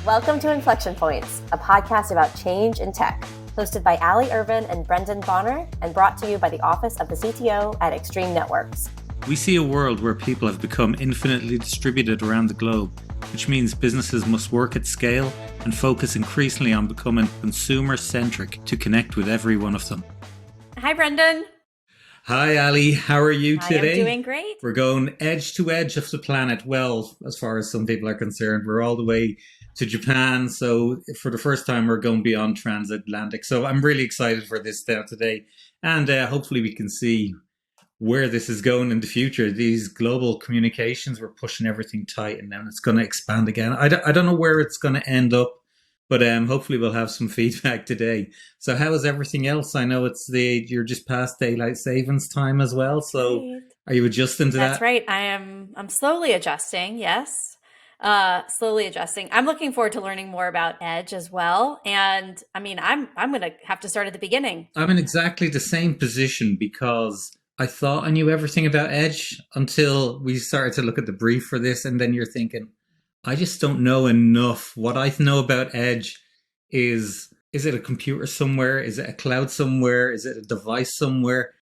Welcome to Inflection Points, a podcast about change in tech, hosted by Allie Irvin and Brendan Bonner, and brought to you by the Office of the CTO at Extreme Networks. We see a world where people have become infinitely distributed around the globe, which means businesses must work at scale and focus increasingly on becoming consumer-centric to connect with every one of them. Hi, Brendan. Hi, Allie. How are you today? I'm doing great. We're going edge to edge of the planet. Well, as far as some people are concerned, we're all the way to Japan. So for the first time, we're going beyond transatlantic. So I'm really excited for this today. And hopefully we can see where this is going in the future. These global communications, we're pushing everything tight and then it's going to expand again. I don't know where it's going to end up, but hopefully we'll have some feedback today. So how is everything else? I know you're just past daylight savings time as well. So Right. Are you adjusting to that? That's right. I'm slowly adjusting. Yes. Slowly adjusting. I'm looking forward to learning more about Edge as well. And I mean, I'm going to have to start at the beginning. I'm in exactly the same position because I thought I knew everything about Edge until we started to look at the brief for this. And then you're thinking, I just don't know enough. What I know about Edge is it a computer somewhere? Is it a cloud somewhere? Is it a device somewhere?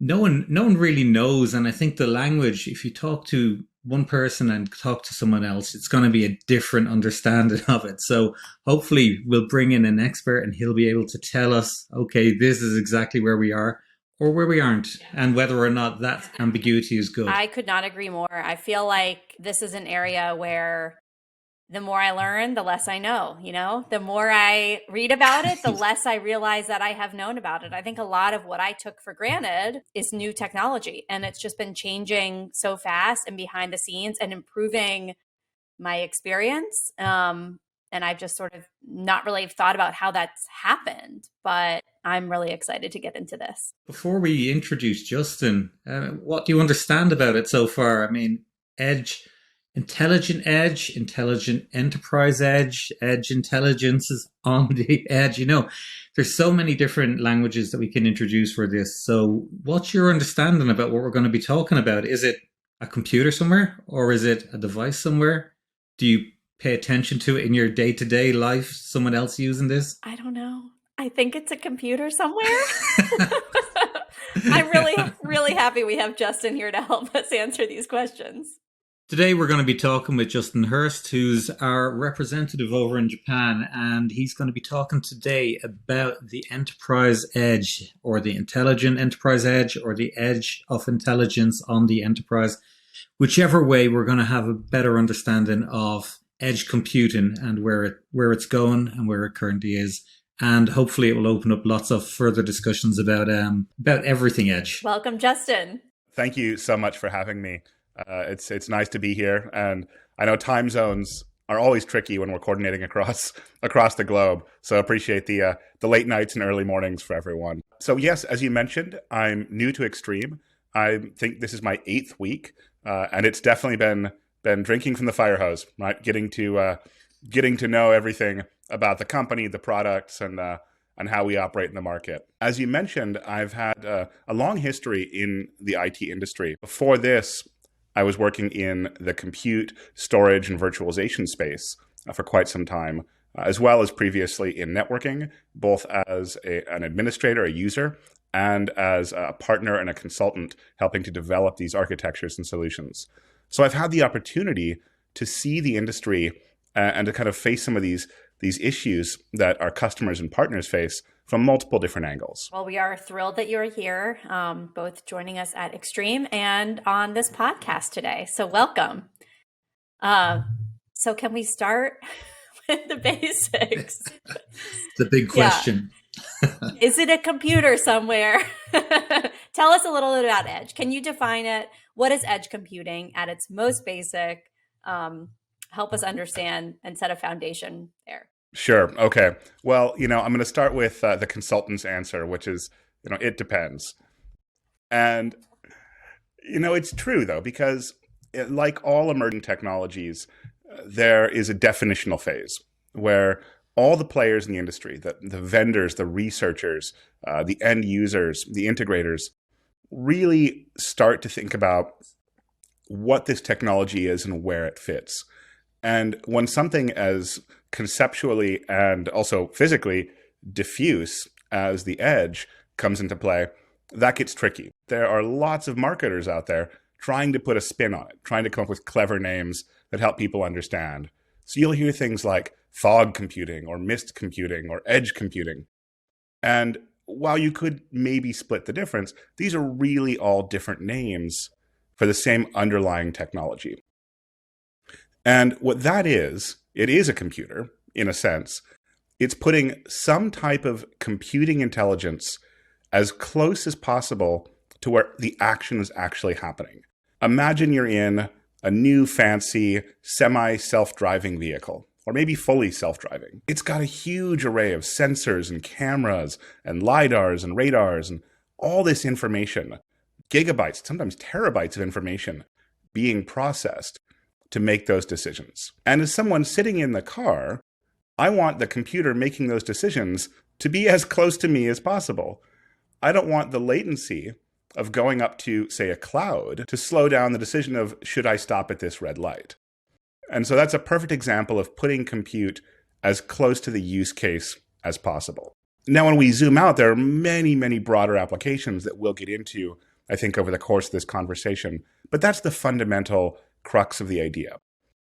No one really knows. And I think the language, if you talk to one person and talk to someone else, it's going to be a different understanding of it. So hopefully we'll bring in an expert and he'll be able to tell us, okay, this is exactly where we are or where we aren't, and whether or not that ambiguity is good. I could not agree more. I feel like this is an area where the more I learn, the less I know, the more I read about it, the less I realize that I have known about it. I think a lot of what I took for granted is new technology, and it's just been changing so fast and behind the scenes and improving my experience. And I've just sort of not really thought about how that's happened, but I'm really excited to get into this. Before we introduce Justin, what do you understand about it so far? I mean, Edge, intelligent enterprise edge intelligence is on the edge. There's so many different languages that we can introduce for this. So what's your understanding about what we're going to be talking about? Is it a computer somewhere or is it a device somewhere? Do you pay attention to it in your day-to-day life, someone else using this? I don't know. I think it's a computer somewhere. I'm really happy we have Justin here to help us answer these questions. Today, we're going to be talking with Justin Hurst, who's our representative over in Japan, and he's going to be talking today about the enterprise edge, or the intelligent enterprise edge, or the edge of intelligence on the enterprise. Whichever way, we're going to have a better understanding of edge computing and where it's going and where it currently is. And hopefully it will open up lots of further discussions about everything edge. Welcome, Justin. Thank you so much for having me. It's nice to be here, and I know time zones are always tricky when we're coordinating across the globe. So appreciate the late nights and early mornings for everyone. So yes, as you mentioned, I'm new to Extreme. I think this is my 8th week, and it's definitely been drinking from the fire hose, right? Getting to know everything about the company, the products, and how we operate in the market. As you mentioned, I've had a long history in the IT industry. Before this, I was working in the compute, storage, and virtualization space for quite some time, as well as previously in networking, both as an administrator, a user, and as a partner and a consultant helping to develop these architectures and solutions. So I've had the opportunity to see the industry and to kind of face some of these issues that our customers and partners face from multiple different angles. Well, we are thrilled that you're here, both joining us at Extreme and on this podcast today. So welcome. So can we start with the basics? The big question. Is it a computer somewhere? Tell us a little bit about Edge. Can you define it? What is Edge computing at its most basic? Help us understand and set a foundation there. Sure. Okay. Well, I'm going to start with the consultant's answer, which is, it depends. And, it's true, though, because like all emerging technologies, there is a definitional phase where all the players in the industry, the vendors, the researchers, the end users, the integrators, really start to think about what this technology is and where it fits. And when something as conceptually and also physically diffuse as the edge comes into play, that gets tricky. There are lots of marketers out there trying to put a spin on it, trying to come up with clever names that help people understand. So you'll hear things like fog computing or mist computing or edge computing. And while you could maybe split the difference, these are really all different names for the same underlying technology. And what that is, it is a computer, in a sense. It's putting some type of computing intelligence as close as possible to where the action is actually happening. Imagine you're in a new fancy semi-self-driving vehicle, or maybe fully self-driving. It's got a huge array of sensors and cameras and LiDARs and radars and all this information, gigabytes, sometimes terabytes of information being processed to make those decisions. And as someone sitting in the car, I want the computer making those decisions to be as close to me as possible. I don't want the latency of going up to, say, a cloud to slow down the decision of, should I stop at this red light? And so that's a perfect example of putting compute as close to the use case as possible. Now, when we zoom out, there are many, many broader applications that we'll get into, I think, over the course of this conversation. But that's the fundamental crux of the idea.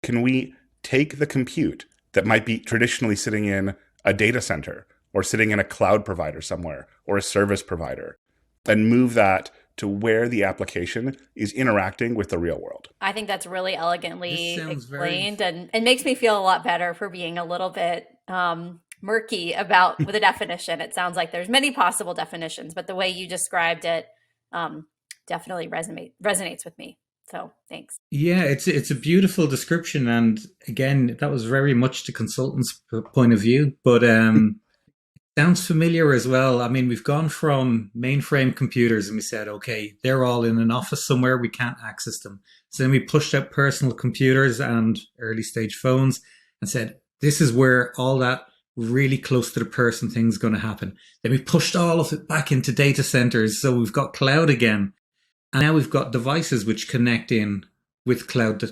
Can we take the compute that might be traditionally sitting in a data center or sitting in a cloud provider somewhere or a service provider and move that to where the application is interacting with the real world? I think that's really elegantly explained and makes me feel a lot better for being a little bit murky about the definition. It sounds like there's many possible definitions, but the way you described it definitely resonates with me. So thanks. Yeah, it's a beautiful description. And again, that was very much the consultant's point of view, but sounds familiar as well. I mean, we've gone from mainframe computers and we said, okay, they're all in an office somewhere, we can't access them. So then we pushed out personal computers and early stage phones and said, this is where all that really close to the person thing's going to happen. Then we pushed all of it back into data centers. So we've got cloud again. And now we've got devices which connect in with cloud.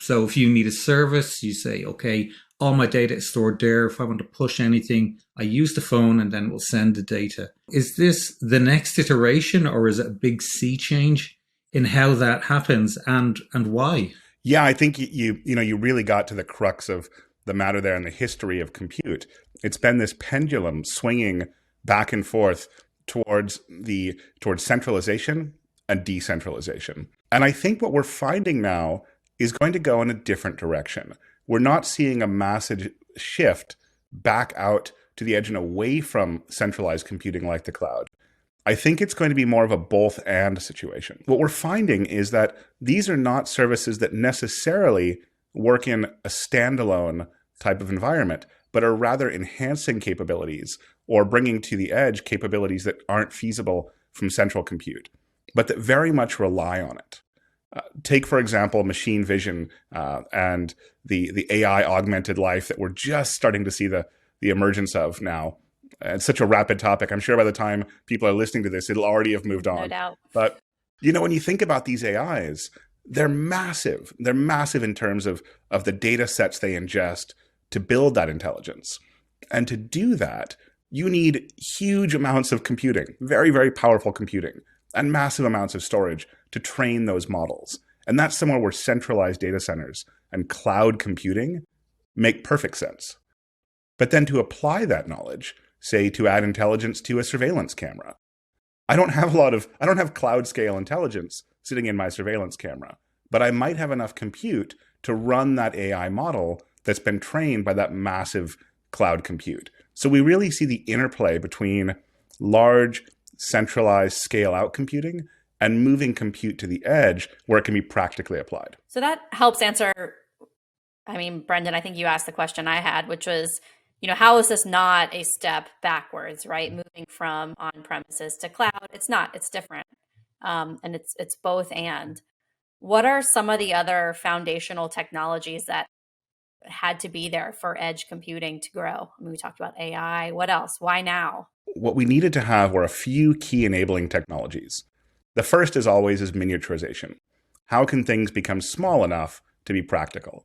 So if you need a service, you say, okay, all my data is stored there. If I want to push anything, I use the phone and then we'll send the data. Is this the next iteration, or is it a big sea change in how that happens and why? Yeah, I think you really got to the crux of the matter there in the history of compute. It's been this pendulum swinging back and forth towards centralization and decentralization. And I think what we're finding now is going to go in a different direction. We're not seeing a massive shift back out to the edge and away from centralized computing like the cloud. I think it's going to be more of a both and situation. What we're finding is that these are not services that necessarily work in a standalone type of environment, but are rather enhancing capabilities or bringing to the edge capabilities that aren't feasible from central compute, but that very much rely on it. Take, for example, machine vision and the AI augmented life that we're just starting to see the emergence of now. It's such a rapid topic. I'm sure by the time people are listening to this, it'll already have moved on. No doubt. But, when you think about these AIs, they're massive. They're massive in terms of the data sets they ingest to build that intelligence. And to do that, you need huge amounts of computing, very, very powerful computing, and massive amounts of storage to train those models. And that's somewhere where centralized data centers and cloud computing make perfect sense. But then to apply that knowledge, say to add intelligence to a surveillance camera. I don't have cloud scale intelligence sitting in my surveillance camera, but I might have enough compute to run that AI model that's been trained by that massive cloud compute. So we really see the interplay between large centralized scale out computing and moving compute to the edge where it can be practically applied. So that helps answer, Brendan, I think you asked the question I had, which was, how is this not a step backwards, right? Moving from on-premises to cloud. It's not, it's different. And it's both and. What are some of the other foundational technologies that had to be there for edge computing to grow? We talked about AI. What else? Why now? What we needed to have were a few key enabling technologies. The first, as always, is miniaturization. How can things become small enough to be practical?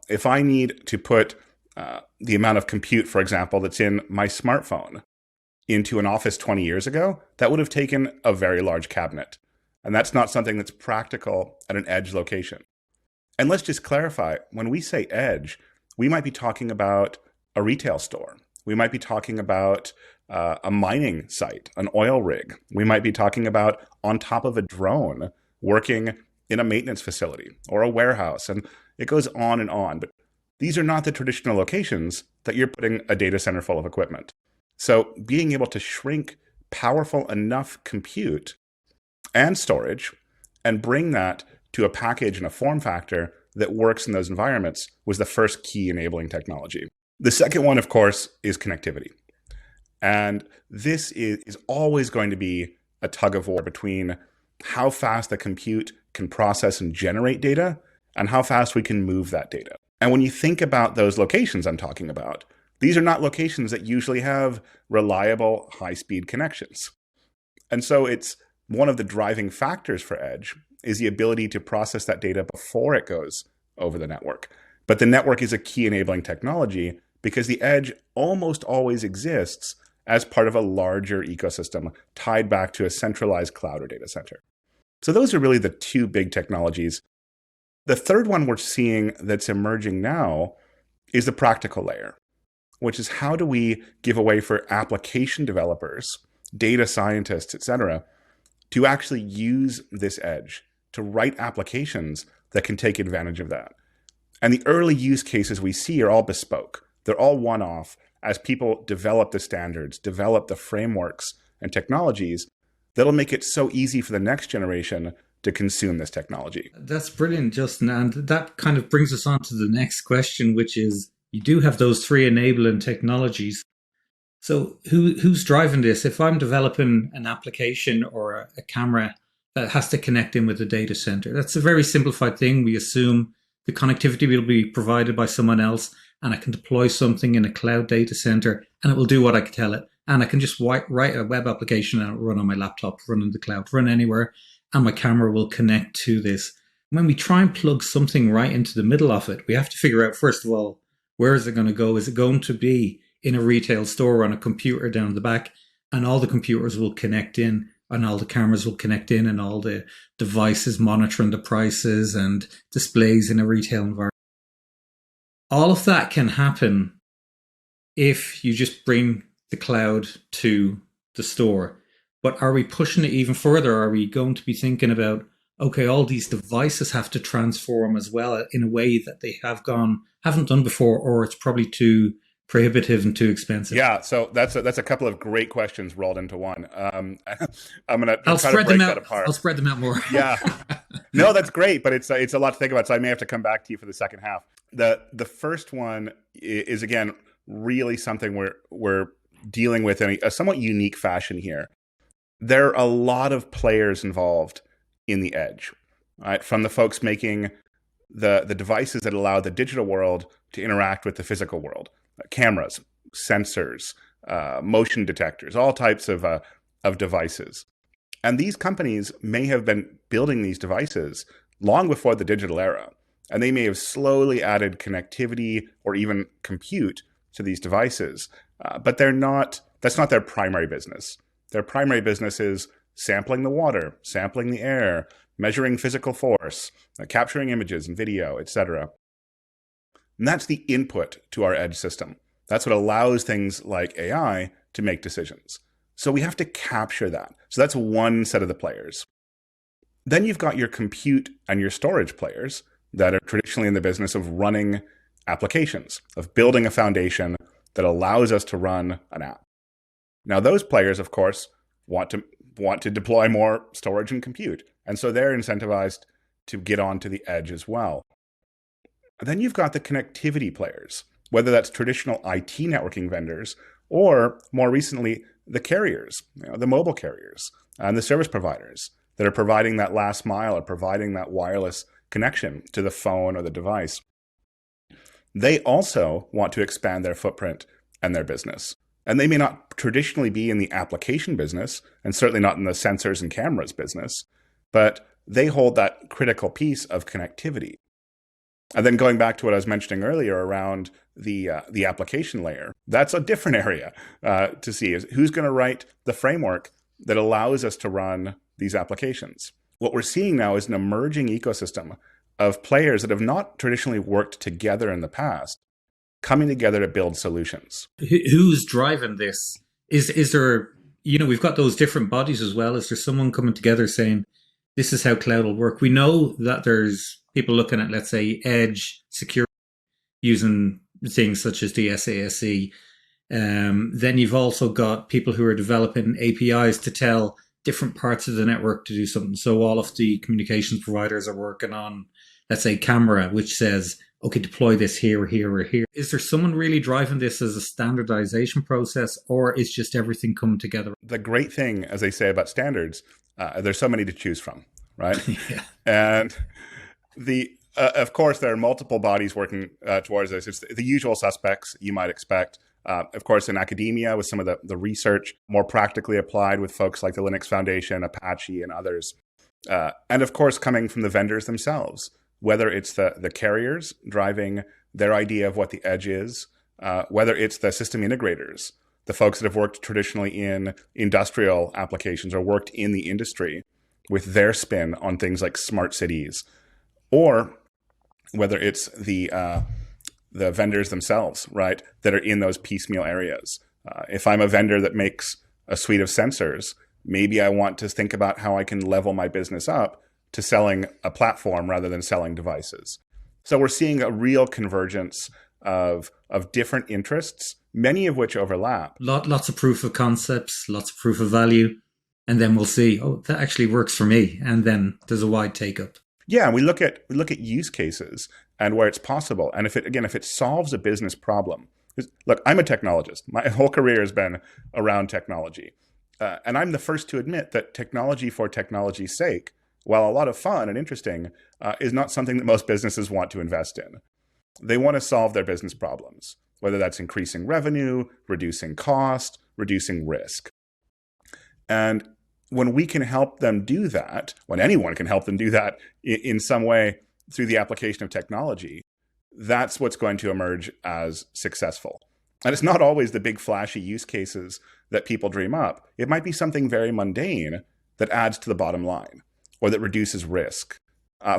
If I need to put the amount of compute, for example, that's in my smartphone into an office 20 years ago, that would have taken a very large cabinet. And that's not something that's practical at an edge location. And let's just clarify, when we say edge, we might be talking about a retail store. We might be talking about a mining site, an oil rig. We might be talking about on top of a drone working in a maintenance facility or a warehouse. And it goes on and on. But these are not the traditional locations that you're putting a data center full of equipment. So being able to shrink powerful enough compute and storage and bring that to a package and a form factor that works in those environments was the first key enabling technology. The second one, of course, is connectivity. And this is always going to be a tug of war between how fast the compute can process and generate data and how fast we can move that data. And when you think about those locations I'm talking about, these are not locations that usually have reliable high-speed connections. And so it's one of the driving factors for edge is the ability to process that data before it goes over the network. But the network is a key enabling technology because the edge almost always exists as part of a larger ecosystem tied back to a centralized cloud or data center. So those are really the two big technologies. The third one we're seeing that's emerging now is the practical layer, which is how do we give a way for application developers, data scientists, etc., to actually use this edge to write applications that can take advantage of that. And the early use cases we see are all bespoke. They're all one-off as people develop the standards, develop the frameworks and technologies that'll make it so easy for the next generation to consume this technology. That's brilliant, Justin. And that kind of brings us on to the next question, which is, you do have those three enabling technologies. So who's driving this? If I'm developing an application or a camera that has to connect in with a data center, that's a very simplified thing. We assume the connectivity will be provided by someone else, and I can deploy something in a cloud data center, and it will do what I can tell it. And I can just write a web application and it'll run on my laptop, run in the cloud, run anywhere, and my camera will connect to this. When we try and plug something right into the middle of it, we have to figure out, first of all, where is it going to go? Is it going to be in a retail store on a computer down the back, and all the computers will connect in, and all the cameras will connect in, and all the devices monitoring the prices and displays in a retail environment? All of that can happen if you just bring the cloud to the store. But are we pushing it even further? Are we going to be thinking about, okay, all these devices have to transform as well in a way that they haven't done before, or it's probably too prohibitive and too expensive? Yeah, so that's a couple of great questions rolled into one. I'm gonna I'll try to break that apart. I'll spread them out more. Yeah, no, that's great, but it's a lot to think about. So I may have to come back to you for the second half. The first one is again really something we're dealing with in a somewhat unique fashion here. There are a lot of players involved in the edge, right? From the folks making the devices that allow the digital world to interact with the physical world, cameras, sensors, motion detectors, all types of devices. And these companies may have been building these devices long before the digital era, and they may have slowly added connectivity or even compute to these devices, but that's not their primary business. Their primary business is sampling the water, sampling the air, measuring physical force, capturing images and video, etc. And that's the input to our edge system. That's what allows things like AI to make decisions. So we have to capture that. So that's one set of the players. Then you've got your compute and your storage players that are traditionally in the business of running applications, of building a foundation that allows us to run an app. Now, those players, of course, want to deploy more storage and compute. And so they're incentivized to get onto the edge as well. And then you've got the connectivity players, whether that's traditional IT networking vendors or more recently, the carriers, the mobile carriers and the service providers that are providing that last mile or providing that wireless connection to the phone or the device. They also want to expand their footprint and their business. And they may not traditionally be in the application business, and certainly not in the sensors and cameras business, but they hold that critical piece of connectivity. And then going back to what I was mentioning earlier around the application layer, that's a different area to see is who's going to write the framework that allows us to run these applications. What we're seeing now is an emerging ecosystem of players that have not traditionally worked together in the past, coming together to build solutions. Who's driving this? Is there, we've got those different bodies as well. Is there someone coming together saying, this is how cloud will work? We know that there's people looking at, let's say, edge security using things such as the SASE. Then you've also got people who are developing APIs to tell different parts of the network to do something. So all of the communications providers are working on, let's say, camera, which says, okay, deploy this here, here, or here. Is there someone really driving this as a standardization process, or is just everything coming together? The great thing, as they say about standards, there's so many to choose from, right? Yeah. And of course, there are multiple bodies working towards this. It's the usual suspects you might expect. Of course, in academia, with some of the research more practically applied with folks like the Linux Foundation, Apache, and others. And of course, coming from the vendors themselves, whether it's the carriers driving their idea of what the edge is, whether it's the system integrators, the folks that have worked traditionally in industrial applications or worked in the industry with their spin on things like smart cities, or whether it's the vendors themselves, right, that are in those piecemeal areas. If I'm a vendor that makes a suite of sensors, maybe I want to think about how I can level my business up to selling a platform rather than selling devices. So we're seeing a real convergence of different interests, many of which overlap. Lots of proof of concepts, lots of proof of value, and then we'll see, oh, that actually works for me, and then there's a wide take-up. Yeah, we look at use cases and where it's possible, and if it solves a business problem. Look, I'm a technologist. My whole career has been around technology, and I'm the first to admit that technology for technology's sake, while a lot of fun and interesting, is not something that most businesses want to invest in. They want to solve their business problems, whether that's increasing revenue, reducing cost, reducing risk. And when we can help them do that, when anyone can help them do that in some way through the application of technology, that's what's going to emerge as successful. And it's not always the big flashy use cases that people dream up. It might be something very mundane that adds to the bottom line or that reduces risk.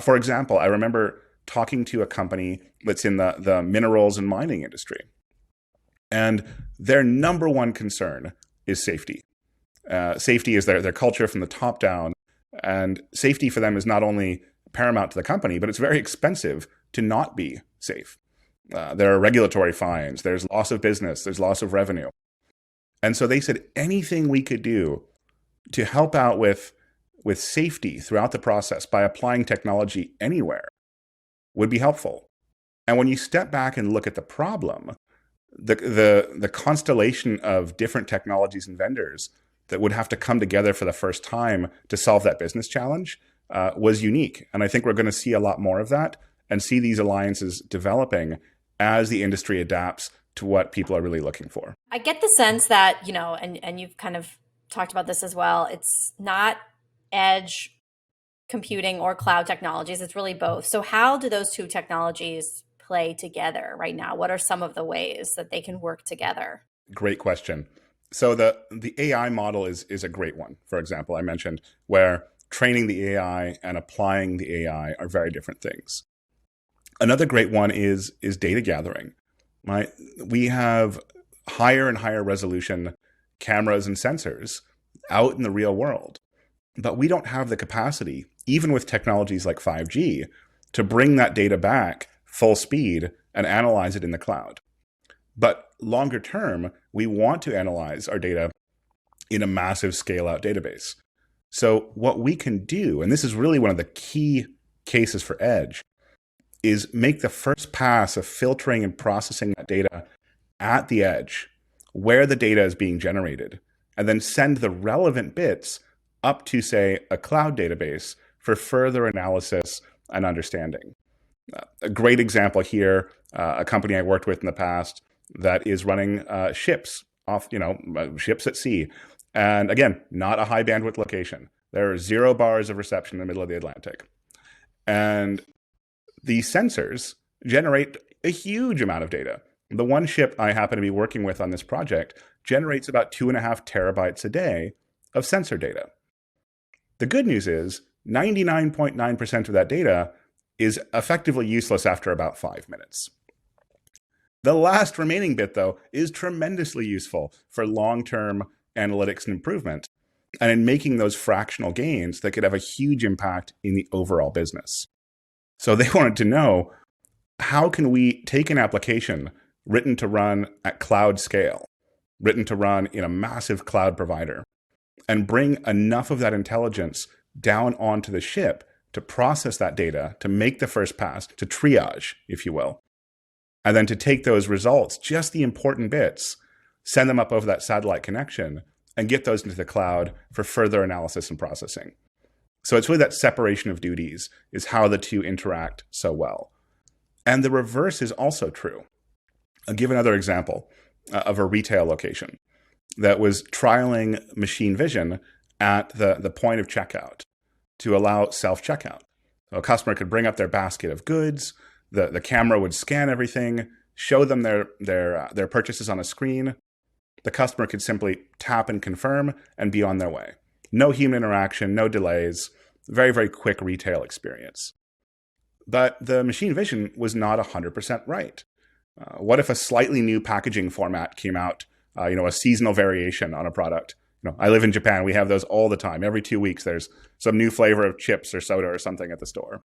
For example, I remember talking to a company that's in the minerals and mining industry. And their number one concern is safety. Safety is their culture from the top down. And safety for them is not only paramount to the company, but it's very expensive to not be safe. There are regulatory fines, there's loss of business, there's loss of revenue. And so they said anything we could do to help out with safety throughout the process by applying technology anywhere would be helpful. And when you step back and look at the problem, the constellation of different technologies and vendors that would have to come together for the first time to solve that business challenge was unique. And I think we're going to see a lot more of that and see these alliances developing as the industry adapts to what people are really looking for. I get the sense that, and you've kind of talked about this as well, it's not edge computing or cloud technologies, it's really both. So how do those two technologies play together right now? What are some of the ways that they can work together? Great question. So the AI model is a great one. For example, I mentioned where training the AI and applying the AI are very different things. Another great one is data gathering. Right? We have higher and higher resolution cameras and sensors out in the real world, but we don't have the capacity, even with technologies like 5G, to bring that data back full speed and analyze it in the cloud. But longer term, we want to analyze our data in a massive scale-out database. So what we can do, and this is really one of the key cases for Edge, is make the first pass of filtering and processing that data at the edge, where the data is being generated, and then send the relevant bits up to, say, a cloud database for further analysis and understanding. A great example here, a company I worked with in the past that is running ships ships at sea. And again, not a high bandwidth location. There are 0 bars of reception in the middle of the Atlantic. And these sensors generate a huge amount of data. The one ship I happen to be working with on this project generates about 2.5 terabytes a day of sensor data. The good news is 99.9% of that data is effectively useless after about 5 minutes. The last remaining bit, though, is tremendously useful for long-term analytics and improvement, and in making those fractional gains that could have a huge impact in the overall business. So they wanted to know, how can we take an application written to run at cloud scale, written to run in a massive cloud provider, and bring enough of that intelligence down onto the ship to process that data, to make the first pass, to triage, if you will, and then to take those results, just the important bits, send them up over that satellite connection, and get those into the cloud for further analysis and processing. So it's really that separation of duties is how the two interact so well. And the reverse is also true. I'll give another example of a retail location that was trialing machine vision at the point of checkout to allow self-checkout. So a customer could bring up their basket of goods, the camera would scan everything, show them their purchases on a screen. The customer could simply tap and confirm and be on their way. No human interaction, no delays, very, very quick retail experience. But the machine vision was not 100% right. What if a slightly new packaging format came out, a seasonal variation on a product? I live in Japan. We have those all the time. Every 2 weeks, there's some new flavor of chips or soda or something at the store.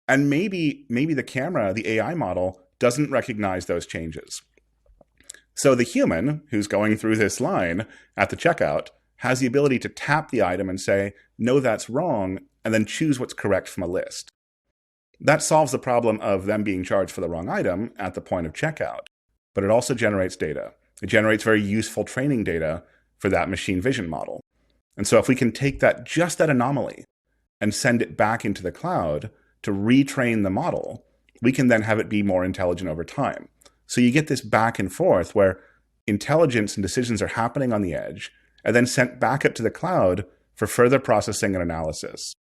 And maybe the camera, the AI model, doesn't recognize those changes. So the human who's going through this line at the checkout has the ability to tap the item and say, no, that's wrong, and then choose what's correct from a list. That solves the problem of them being charged for the wrong item at the point of checkout, but it also generates data. It generates very useful training data for that machine vision model. And so if we can take just that anomaly and send it back into the cloud to retrain the model, we can then have it be more intelligent over time. So you get this back and forth where intelligence and decisions are happening on the edge and then sent back up to the cloud for further processing and analysis.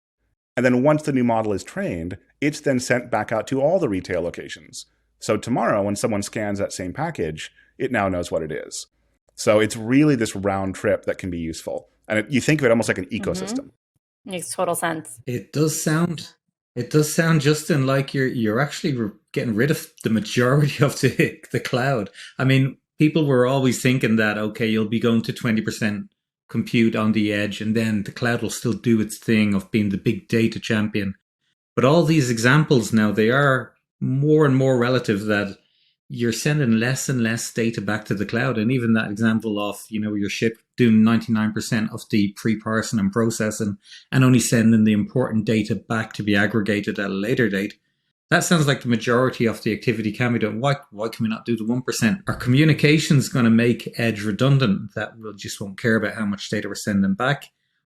And then once the new model is trained, it's then sent back out to all the retail locations. So tomorrow, when someone scans that same package, it now knows what it is. So it's really this round trip that can be useful. And you think of it almost like an ecosystem. Makes total sense. It does sound, Justin, like you're actually getting rid of the majority of the cloud. I mean, people were always thinking that, okay, you'll be going to 20% compute on the edge, and then the cloud will still do its thing of being the big data champion. But all these examples now, they are more and more relative, that you're sending less and less data back to the cloud. And even that example of, your ship doing 99% of the pre-parsing and processing and only sending the important data back to be aggregated at a later date. That sounds like the majority of the activity can be done. Why can we not do the 1%? Our communication's going to make edge redundant, that we just won't care about how much data we're sending back.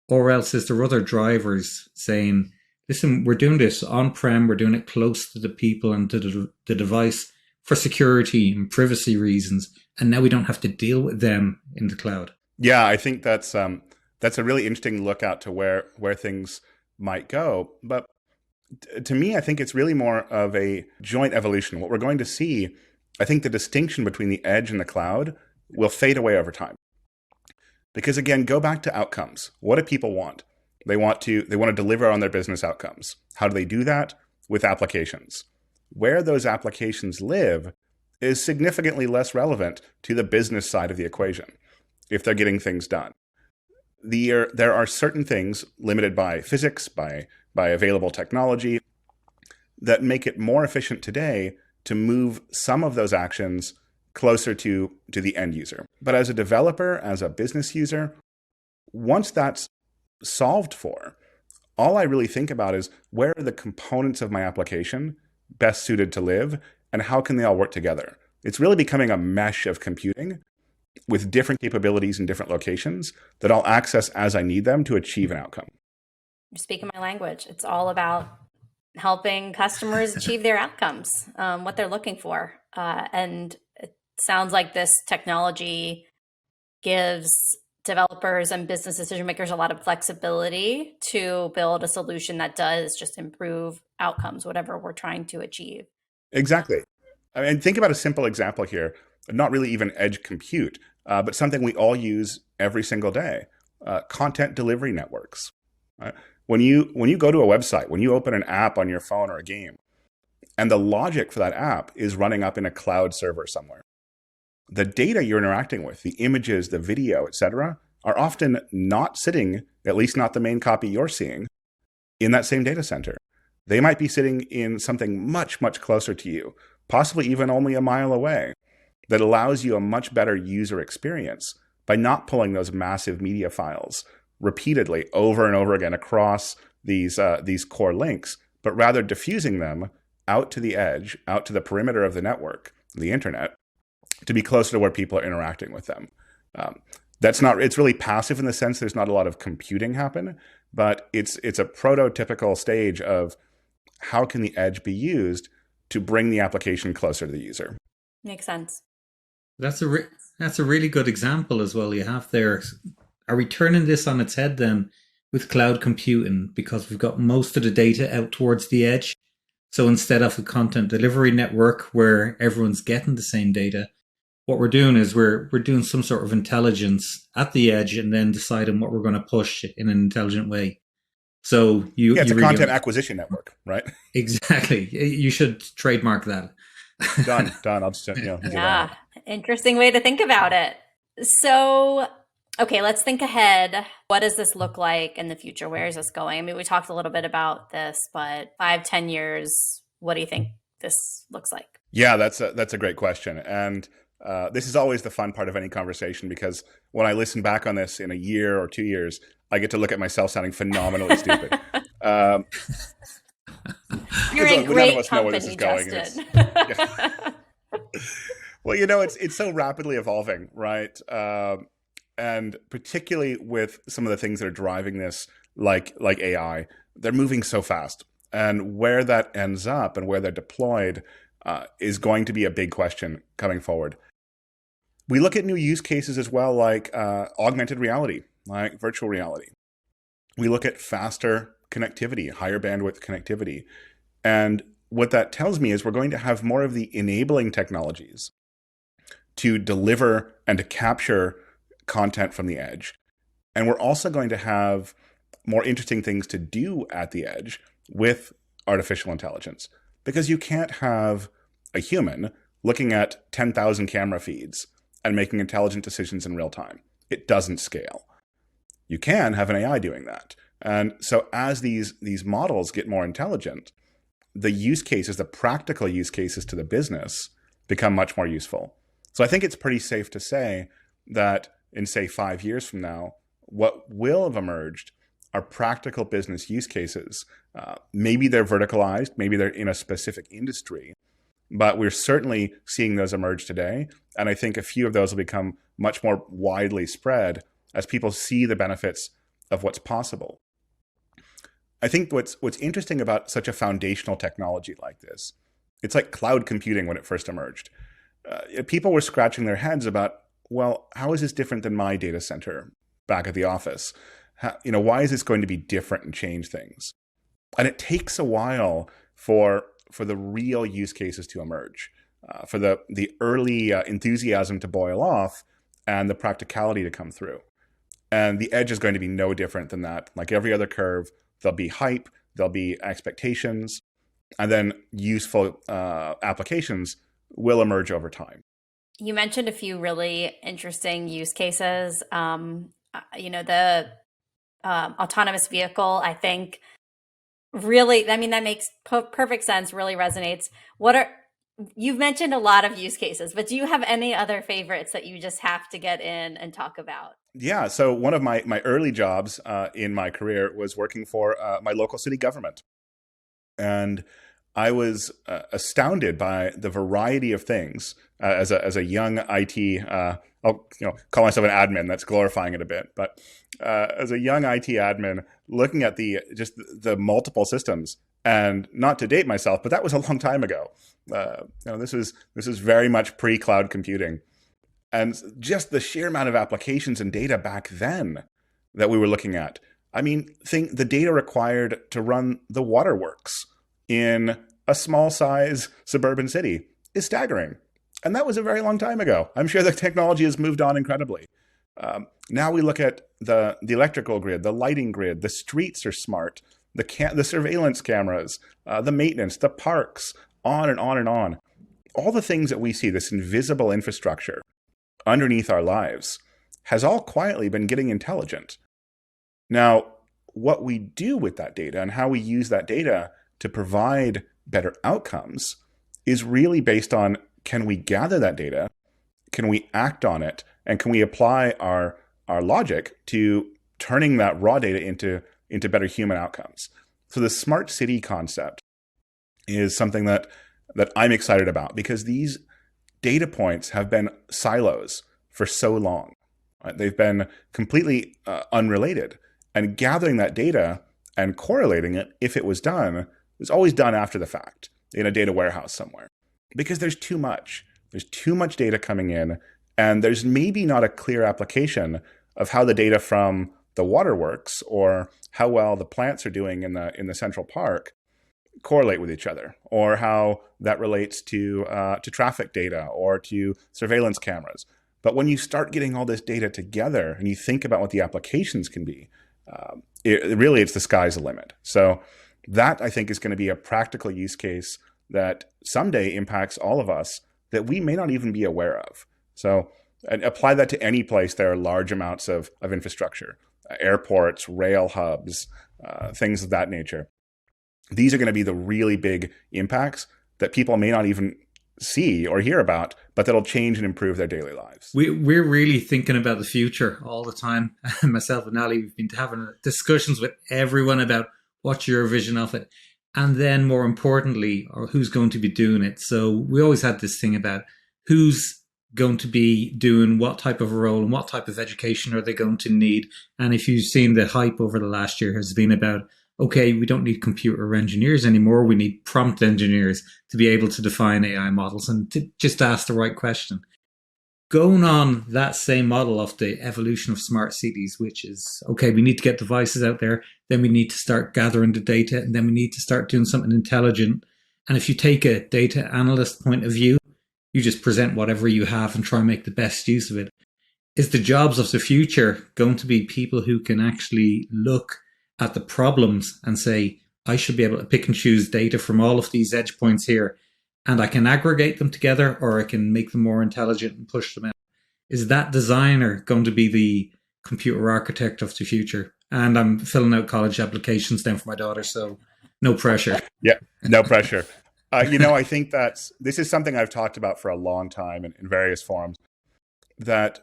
Or else is there other drivers saying, listen, we're doing this on-prem, we're doing it close to the people and to the device for security and privacy reasons, and now we don't have to deal with them in the cloud. Yeah, I think that's a really interesting look out to where things might go. But to me, I think it's really more of a joint evolution. What we're going to see, I think the distinction between the edge and the cloud will fade away over time. Because again, go back to outcomes. What do people want? They want to deliver on their business outcomes. How do they do that? With applications. Where those applications live is significantly less relevant to the business side of the equation if they're getting things done. There are certain things limited by physics, by available technology, that make it more efficient today to move some of those actions closer to the end user. But as a developer, as a business user, once that's solved for, all I really think about is, where are the components of my application best suited to live, and how can they all work together? It's really becoming a mesh of computing with different capabilities in different locations that I'll access as I need them to achieve an outcome. You're speaking my language. It's all about helping customers achieve their outcomes, what they're looking for. And it sounds like this technology gives developers and business decision makers a lot of flexibility to build a solution that does just improve outcomes, whatever we're trying to achieve. Exactly. I mean, think about a simple example here. Not really even edge compute, but something we all use every single day. Content delivery networks. Right? When you go to a website, when you open an app on your phone or a game, and the logic for that app is running up in a cloud server somewhere, the data you're interacting with, the images, the video, etc., are often not sitting, at least not the main copy you're seeing, in that same data center. They might be sitting in something much, much closer to you, possibly even only a mile away, that allows you a much better user experience by not pulling those massive media files repeatedly over and over again across these core links, but rather diffusing them out to the edge, out to the perimeter of the network, the internet, to be closer to where people are interacting with them. That's not, it's really passive in the sense there's not a lot of computing happen, but it's a prototypical stage of how can the edge be used to bring the application closer to the user. Makes sense. That's that's a really good example as well you have there. Are we turning this on its head then with cloud computing, because we've got most of the data out towards the edge? So instead of a content delivery network where everyone's getting the same data, what we're doing is we're doing some sort of intelligence at the edge and then deciding what we're going to push in an intelligent way. So it's you a really content acquisition network, right? exactly. You should trademark that. Done. I'll just Yeah, interesting way to think about it. So, okay, let's think ahead. What does this look like in the future? Where is this going? I mean, we talked a little bit about this, but 5-10 years, what do you think this looks like? Yeah, that's a great question, and this is always the fun part of any conversation, because when I listen back on this in a year or 2 years, I get to look at myself sounding phenomenally stupid. You're in none great of us know where this is company, going. Justin. Well, it's so rapidly evolving, right? And particularly with some of the things that are driving this, like AI, they're moving so fast. And where that ends up and where they're deployed is going to be a big question coming forward. We look at new use cases as well, like augmented reality, like virtual reality. We look at faster connectivity, higher bandwidth connectivity. And what that tells me is we're going to have more of the enabling technologies to deliver and to capture content from the edge. And we're also going to have more interesting things to do at the edge with artificial intelligence, because you can't have a human looking at 10,000 camera feeds and making intelligent decisions in real time. It doesn't scale. You can have an AI doing that. And so as these models get more intelligent, the use cases, the practical use cases to the business become much more useful. So I think it's pretty safe to say that in, say, 5 years from now, what will have emerged are practical business use cases. Maybe they're verticalized, maybe they're in a specific industry, but we're certainly seeing those emerge today. And I think a few of those will become much more widely spread as people see the benefits of what's possible. I think what's interesting about such a foundational technology like this, it's like cloud computing when it first emerged. People were scratching their heads about, well, how is this different than my data center back at the office? Why is this going to be different and change things? And it takes a while for the real use cases to emerge, for the early enthusiasm to boil off and the practicality to come through. And the edge is going to be no different than that. Like every other curve, there'll be hype, there'll be expectations, and then useful applications will emerge over time. You mentioned a few really interesting use cases. The autonomous vehicle, I think, really, I mean, that makes perfect sense, really resonates. You've mentioned a lot of use cases, but do you have any other favorites that you just have to get in and talk about? Yeah, so one of my early jobs in my career was working for my local city government. And I was astounded by the variety of things as a young IT. I'll call myself an admin. That's glorifying it a bit, but as a young IT admin, looking at the multiple systems, and not to date myself, but that was a long time ago. This is very much pre-cloud computing, and just the sheer amount of applications and data back then that we were looking at. I mean, the data required to run the waterworks in a small size suburban city is staggering. And that was a very long time ago. I'm sure the technology has moved on incredibly. Now we look at the electrical grid, the lighting grid, the streets are smart, the surveillance cameras, the maintenance, the parks, on and on and on. All the things that we see, this invisible infrastructure underneath our lives, has all quietly been getting intelligent. Now, what we do with that data and how we use that data to provide better outcomes is really based on, can we gather that data, can we act on it, and can we apply our logic to turning that raw data into better human outcomes. So the smart city concept is something that I'm excited about, because these data points have been silos for so long. Right? They've been completely unrelated. And gathering that data and correlating it, if it was done, was always done after the fact in a data warehouse somewhere. Because there's too much. There's too much data coming in, and there's maybe not a clear application of how the data from the water works or how well the plants are doing in the Central Park correlate with each other, or how that relates to traffic data or to surveillance cameras. But when you start getting all this data together and you think about what the applications can be, it's the sky's the limit. So that, I think, is going to be a practical use case that someday impacts all of us that we may not even be aware of. So and apply that to any place there are large amounts of infrastructure, airports, rail hubs, things of that nature. These are going to be the really big impacts that people may not even see or hear about, but that'll change and improve their daily lives. We're really thinking about the future all the time. Myself and Allie, we've been having discussions with everyone about what's your vision of it. And then more importantly, or who's going to be doing it. So we always had this thing about who's going to be doing what type of role and what type of education are they going to need. And if you've seen the hype over the last year has been about, okay, we don't need computer engineers anymore. We need prompt engineers to be able to define AI models and to just ask the right question. Going on that same model of the evolution of smart cities, which is, okay, we need to get devices out there, then we need to start gathering the data, and then we need to start doing something intelligent. And if you take a data analyst point of view, you just present whatever you have and try and make the best use of it. Is the jobs of the future going to be people who can actually look at the problems and say, I should be able to pick and choose data from all of these edge points here, and I can aggregate them together, or I can make them more intelligent and push them out? Is that designer going to be the computer architect of the future? And I'm filling out college applications then for my daughter, so no pressure. Yeah, no pressure. I think this is something I've talked about for a long time in various forums, that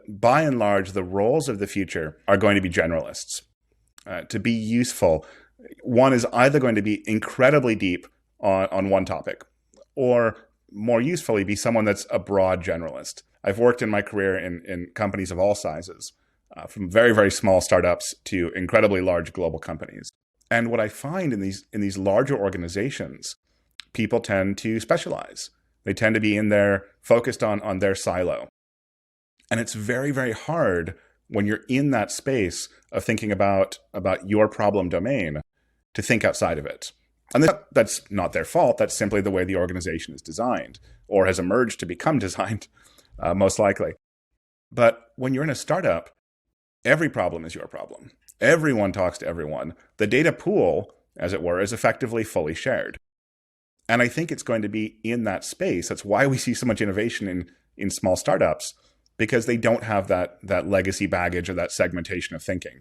by and large, the roles of the future are going to be generalists. To be useful, one is either going to be incredibly deep on one topic, or more usefully be someone that's a broad generalist. I've worked in my career in companies of all sizes, from very, very small startups to incredibly large global companies. And what I find in these larger organizations, people tend to specialize. They tend to be in there focused on their silo. And it's very, very hard when you're in that space of thinking about your problem domain to think outside of it. And that's not their fault. That's simply the way the organization is designed, or has emerged to become designed, most likely. But when you're in a startup, every problem is your problem. Everyone talks to everyone. The data pool, as it were, is effectively fully shared. And I think it's going to be in that space. That's why we see so much innovation in small startups, because they don't have that legacy baggage or that segmentation of thinking.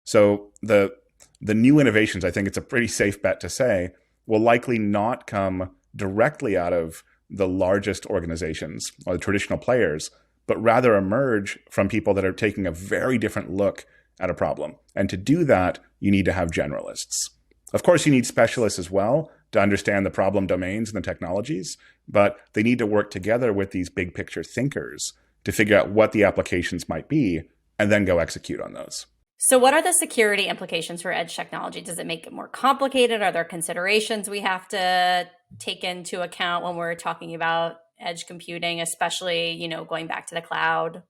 So the new innovations, I think it's a pretty safe bet to say, will likely not come directly out of the largest organizations or the traditional players, but rather emerge from people that are taking a very different look at a problem. And to do that, you need to have generalists. Of course, you need specialists as well to understand the problem domains and the technologies, but they need to work together with these big picture thinkers to figure out what the applications might be and then go execute on those. So what are the security implications for edge technology? Does it make it more complicated? Are there considerations we have to take into account when we're talking about edge computing, especially, going back to the cloud?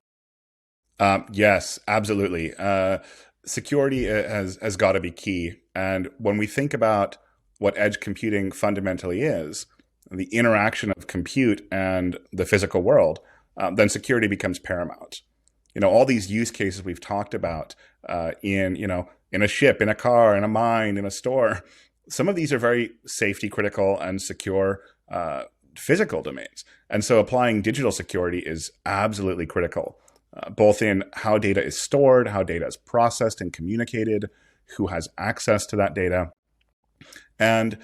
Yes, absolutely. Security has got to be key. And when we think about what edge computing fundamentally is, the interaction of compute and the physical world, then security becomes paramount. All these use cases we've talked about in a ship, in a car, in a mine, in a store, some of these are very safety critical and secure physical domains. And so applying digital security is absolutely critical, both in how data is stored, how data is processed and communicated, who has access to that data. And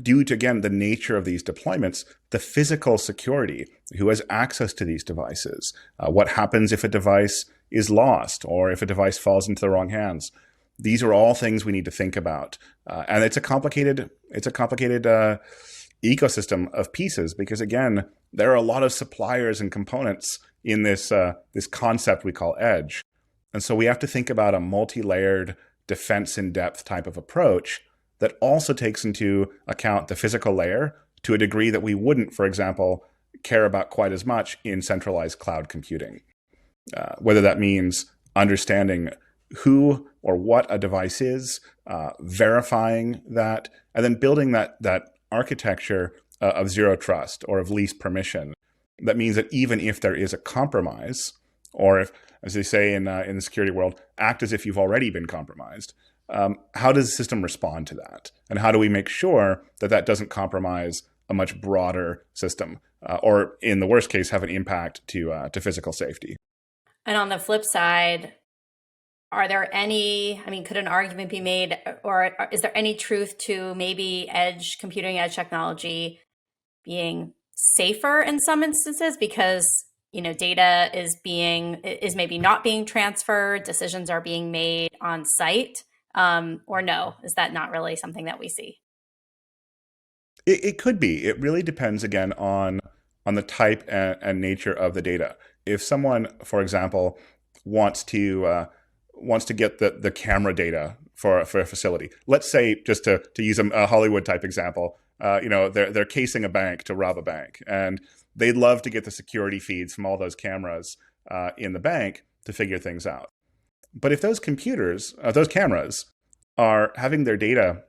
due to, again, the nature of these deployments, the physical security, who has access to these devices, what happens if a device is lost or if a device falls into the wrong hands. These are all things we need to think about. And it's a complicated ecosystem of pieces because, again, there are a lot of suppliers and components in this concept we call edge. And so we have to think about a multi-layered defense in depth type of approach that also takes into account the physical layer to a degree that we wouldn't, for example, care about quite as much in centralized cloud computing. Whether that means understanding who or what a device is, verifying that, and then building that architecture of zero trust or of least permission. That means that even if there is a compromise, or if, as they say in the security world, act as if you've already been compromised, how does the system respond to that? And how do we make sure that that doesn't compromise a much broader system, or in the worst case, have an impact to physical safety? And on the flip side, are there any, could an argument be made, or is there any truth to maybe edge computing, edge technology being safer in some instances because, data is maybe not being transferred, decisions are being made on site, or no? Is that not really something that we see? It could be. It really depends, again, on the type and nature of the data. If someone, for example, wants to get the camera data for a facility, let's say, just to use a Hollywood type example, they're casing a bank to rob a bank, and they'd love to get the security feeds from all those cameras in the bank to figure things out. But if those cameras are having their data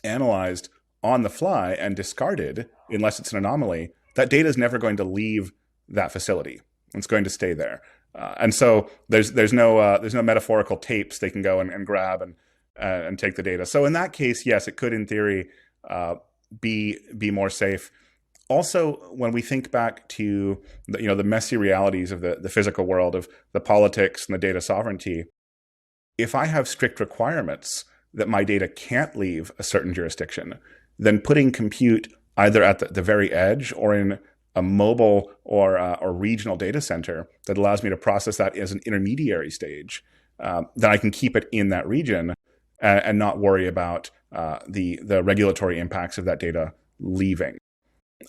analyzed on the fly and discarded, unless it's an anomaly, that data is never going to leave that facility. It's going to stay there. And so there's no metaphorical tapes they can go and grab and take the data. So in that case, yes, it could, in theory, be more safe. Also, when we think back to the messy realities of the physical world, of the politics and the data sovereignty, if I have strict requirements that my data can't leave a certain jurisdiction, then putting compute either at the very edge or in a mobile or regional data center that allows me to process that as an intermediary stage, then I can keep it in that region and not worry about the regulatory impacts of that data leaving.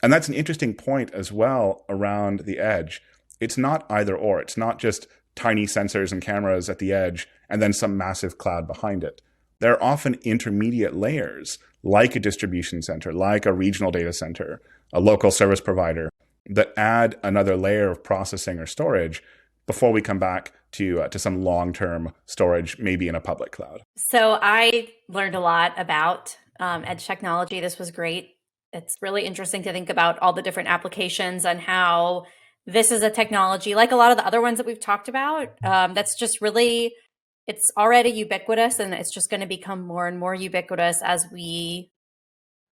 And that's an interesting point as well around the edge. It's not either or. It's not just tiny sensors and cameras at the edge and then some massive cloud behind it. There are often intermediate layers, like a distribution center, like a regional data center, a local service provider, that add another layer of processing or storage before we come back to some long-term storage, maybe in a public cloud. So I learned a lot about edge technology. This was great. It's really interesting to think about all the different applications and how this is a technology, like a lot of the other ones that we've talked about, that's just really, it's already ubiquitous, and it's just going to become more and more ubiquitous as we,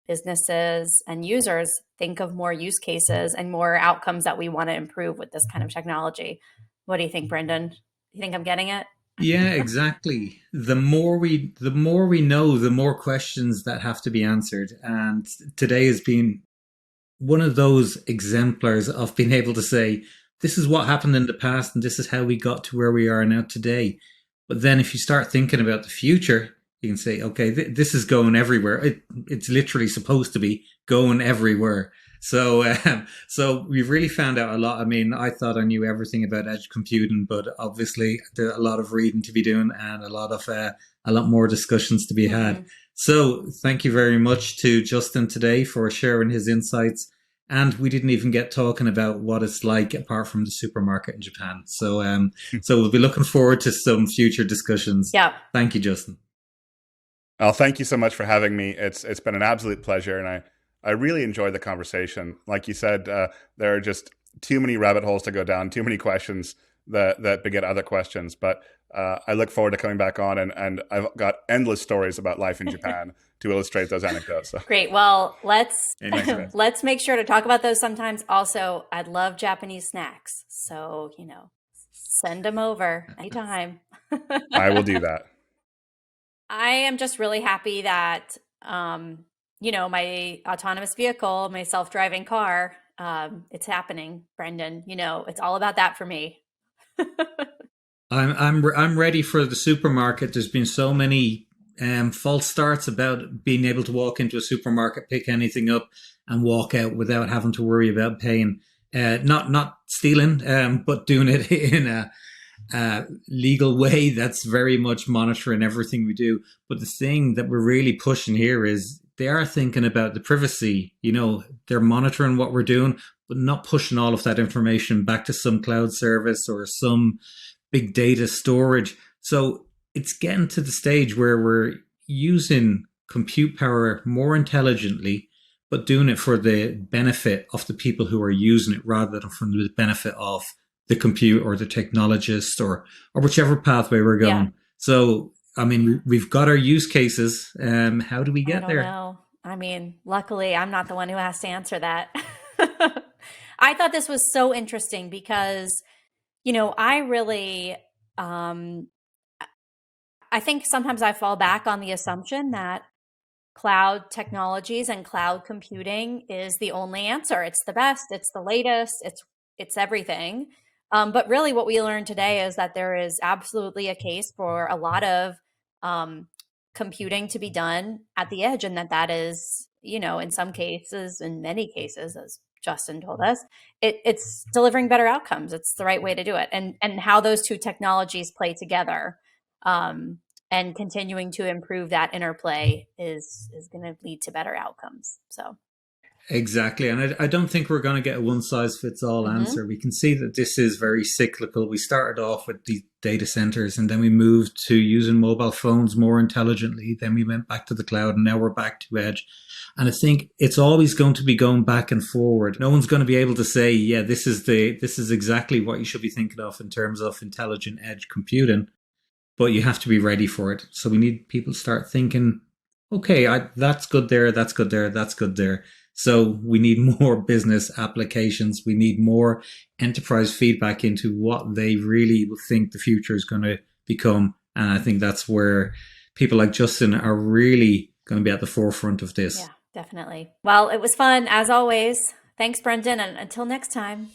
businesses and users, think of more use cases and more outcomes that we want to improve with this kind of technology. What do you think, Brendan? You think I'm getting it? Yeah, exactly. The more we know, the more questions that have to be answered. And today has been one of those exemplars of being able to say, this is what happened in the past and this is how we got to where we are now today. But then if you start thinking about the future, you can say, okay, this is going everywhere. It's literally supposed to be going everywhere. So we've really found out a lot. I mean, I thought I knew everything about edge computing, but obviously there's a lot of reading to be doing and a lot more discussions to be had. Mm-hmm. So thank you very much to Justin today for sharing his insights. And we didn't even get talking about what it's like apart from the supermarket in Japan. So we'll be looking forward to some future discussions. Yeah. Thank you, Justin. Well, thank you so much for having me. It's been an absolute pleasure, and I really enjoyed the conversation. Like you said, there are just too many rabbit holes to go down, too many questions that beget other questions. But I look forward to coming back on, and I've got endless stories about life in Japan to illustrate those anecdotes. So. Great. Well, let's Anytime. let's make sure to talk about those sometimes. Also, I'd love Japanese snacks, so send them over anytime. I will do that. I am just really happy that my autonomous vehicle, my self-driving car, it's happening, Brendan. It's all about that for me. I'm ready for the supermarket. There's been so many false starts about being able to walk into a supermarket, pick anything up, and walk out without having to worry about paying. Not stealing, but doing it in a legal way that's very much monitoring everything we do. But the thing that we're really pushing here is they are thinking about the privacy. They're monitoring what we're doing, but not pushing all of that information back to some cloud service or some big data storage. So it's getting to the stage where we're using compute power more intelligently, but doing it for the benefit of the people who are using it rather than for the benefit of the compute or the technologist or whichever pathway we're going. Yeah. So, we've got our use cases. How do we get there? I don't know. Luckily, I'm not the one who has to answer that. I thought this was so interesting because, I really, I think sometimes I fall back on the assumption that cloud technologies and cloud computing is the only answer. It's the best, it's the latest, it's everything. But really what we learned today is that there is absolutely a case for a lot of computing to be done at the edge, and that is, in some cases, in many cases, as Justin told us, it's delivering better outcomes. It's the right way to do it. And how those two technologies play together and continuing to improve that interplay is going to lead to better outcomes. So. Exactly. And I don't think we're going to get a one-size-fits-all answer. We can see that this is very cyclical. We started off with the data centers, and then we moved to using mobile phones more intelligently. Then we went back to the cloud, and now we're back to edge. And I think it's always going to be going back and forward. No one's going to be able to say, yeah, this is exactly what you should be thinking of in terms of intelligent edge computing. But you have to be ready for it. So we need people to start thinking, okay, that's good there, that's good there, that's good there. So we need more business applications. We need more enterprise feedback into what they really think the future is going to become. And I think that's where people like Justin are really going to be at the forefront of this. Yeah, definitely. Well, it was fun as always. Thanks, Brendan. And until next time.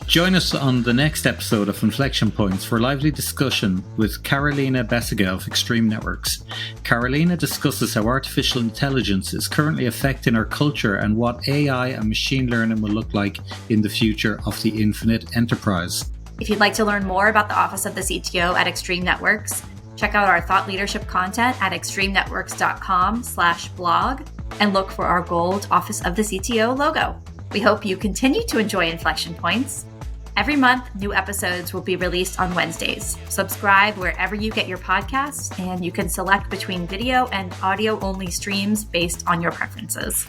Join us on the next episode of Inflection Points for a lively discussion with Carolina Bessiga of Extreme Networks. Carolina discusses how artificial intelligence is currently affecting our culture and what AI and machine learning will look like in the future of the infinite enterprise. If you'd like to learn more about the Office of the CTO at Extreme Networks, check out our thought leadership content at extremenetworks.com/blog and look for our gold Office of the CTO logo. We hope you continue to enjoy Inflection Points. Every month, new episodes will be released on Wednesdays. Subscribe wherever you get your podcasts, and you can select between video and audio-only streams based on your preferences.